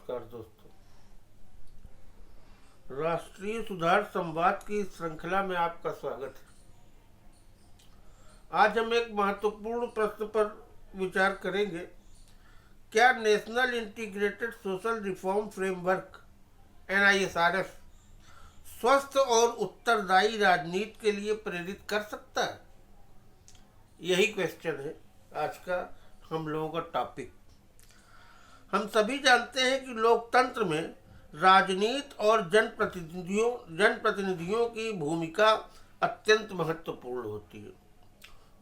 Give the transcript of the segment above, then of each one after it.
नमस्कार दोस्तों। राष्ट्रीय सुधार संवाद की इस श्रृंखला में आपका स्वागत है। आज हम एक महत्वपूर्ण प्रश्न पर विचार करेंगे। क्या national integrated social reform framework NISRF स्वस्थ और उत्तरदायी राजनीति के लिए प्रेरित कर सकता है? यही क्वेश्चन है आज का हम लोगों का टॉपिक। हम सभी जानते हैं कि लोकतंत्र में राजनीति और जनप्रतिनिधियों की भूमिका अत्यंत महत्वपूर्ण होती है।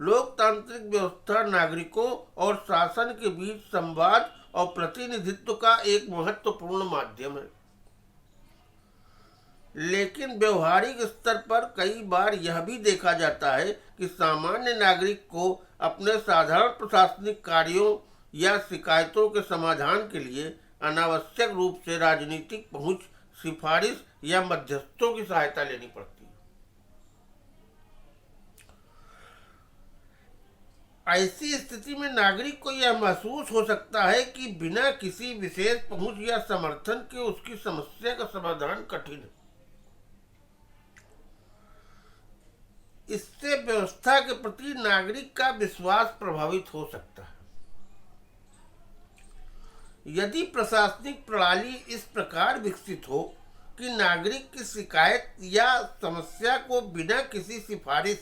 लोकतांत्रिक व्यवस्था नागरिकों और शासन के बीच संवाद और प्रतिनिधित्व का एक महत्वपूर्ण माध्यम है, लेकिन व्यवहारिक स्तर पर कई बार यह भी देखा जाता है कि सामान्य नागरिक को अपने साधारण प्रशासनिक कार्यों या शिकायतों के समाधान के लिए अनावश्यक रूप से राजनीतिक पहुंच, सिफारिश या मध्यस्थों की सहायता लेनी पड़ती है। ऐसी स्थिति में नागरिक को यह महसूस हो सकता है कि बिना किसी विशेष पहुंच या समर्थन के उसकी समस्या का समाधान कठिन है। इससे व्यवस्था के प्रति नागरिक का विश्वास प्रभावित हो सकता है। यदि प्रशासनिक प्रणाली इस प्रकार विकसित हो कि नागरिक की शिकायत या समस्या को बिना किसी सिफारिश,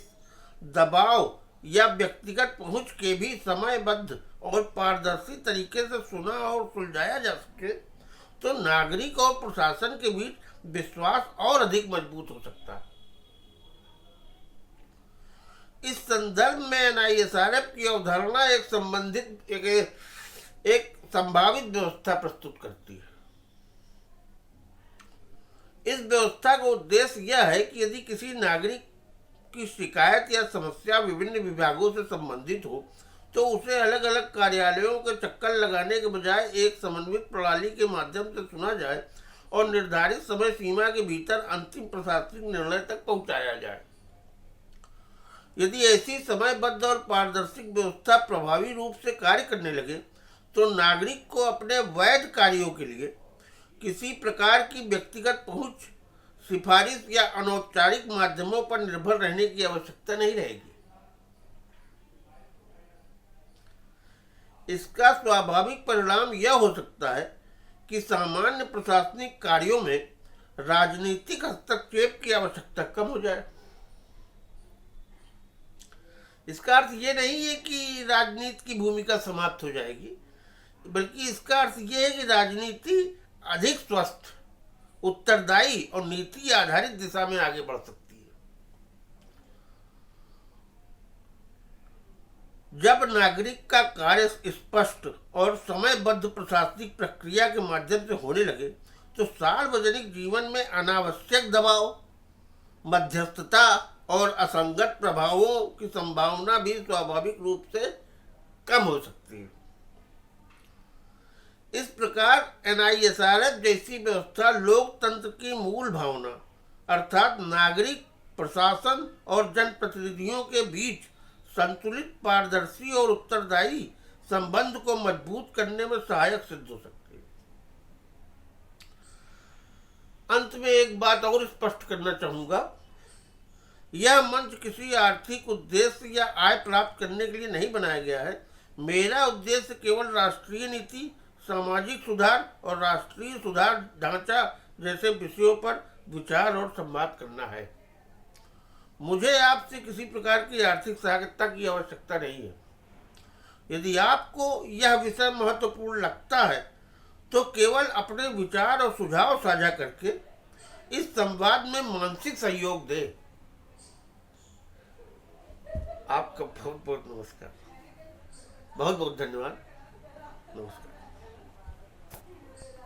दबाव या व्यक्तिगत पहुंच के भी समयबद्ध और पारदर्शी तरीके से सुना और सुलझाया जा सके, तो नागरिक और प्रशासन के बीच विश्वास और अधिक मजबूत हो सकता है। इस संदर्भ में NISRF की अवधारणा एक संभावित व्यवस्था प्रस्तुत करती है। इस व्यवस्था का उद्देश्य यह है कि यदि किसी नागरिक की शिकायत या समस्या विभिन्न विभागों से संबंधित हो, तो उसे अलग अलग कार्यालयों के चक्कर लगाने के बजाय एक समन्वित प्रणाली के माध्यम से सुना जाए और निर्धारित समय सीमा के भीतर अंतिम प्रशासनिक निर्णय तक पहुंचाया जाए। यदि ऐसी समयबद्ध और पारदर्शी व्यवस्था प्रभावी रूप से कार्य करने लगे, तो नागरिक को अपने वैध कार्यों के लिए किसी प्रकार की व्यक्तिगत पहुंच, सिफारिश या अनौपचारिक माध्यमों पर निर्भर रहने की आवश्यकता नहीं रहेगी। इसका स्वाभाविक परिणाम यह हो सकता है कि सामान्य प्रशासनिक कार्यों में राजनीतिक हस्तक्षेप की आवश्यकता कम हो जाए। इसका अर्थ ये नहीं है कि राजनीति की भूमिका समाप्त हो जाएगी, बल्कि इसका अर्थ यह है कि राजनीति अधिक स्वस्थ, उत्तरदायी और नीति आधारित दिशा में आगे बढ़ सकती है। जब नागरिक का कार्य स्पष्ट और समयबद्ध प्रशासनिक प्रक्रिया के माध्यम से होने लगे, तो सार्वजनिक जीवन में अनावश्यक दबाव, मध्यस्थता और असंगत प्रभावों की संभावना भी स्वाभाविक रूप से कम हो सकती है। इस प्रकार NISRF जैसी व्यवस्था लोकतंत्र की मूल भावना, अर्थात नागरिक, प्रशासन और जनप्रतिनिधियों के बीच संतुलित, पारदर्शी और उत्तरदायी संबंध को मजबूत करने में सहायक सिद्ध हो सकती है। अंत में एक बात और स्पष्ट करना चाहूंगा। यह मंच किसी आर्थिक उद्देश्य या आय प्राप्त करने के लिए नहीं बनाया गया है। मेरा उद्देश्य केवल राष्ट्रीय नीति, सामाजिक सुधार और राष्ट्रीय सुधार ढांचा जैसे विषयों पर विचार और संवाद करना है। मुझे आपसे किसी प्रकार की आर्थिक सहायता की आवश्यकता नहीं है। यदि आपको यह विषय महत्वपूर्ण लगता है, तो केवल अपने विचार और सुझाव साझा करके इस संवाद में मानसिक सहयोग दें। आपका बहुत बहुत नमस्कार। बहुत बहुत धन्यवाद। नमस्कार।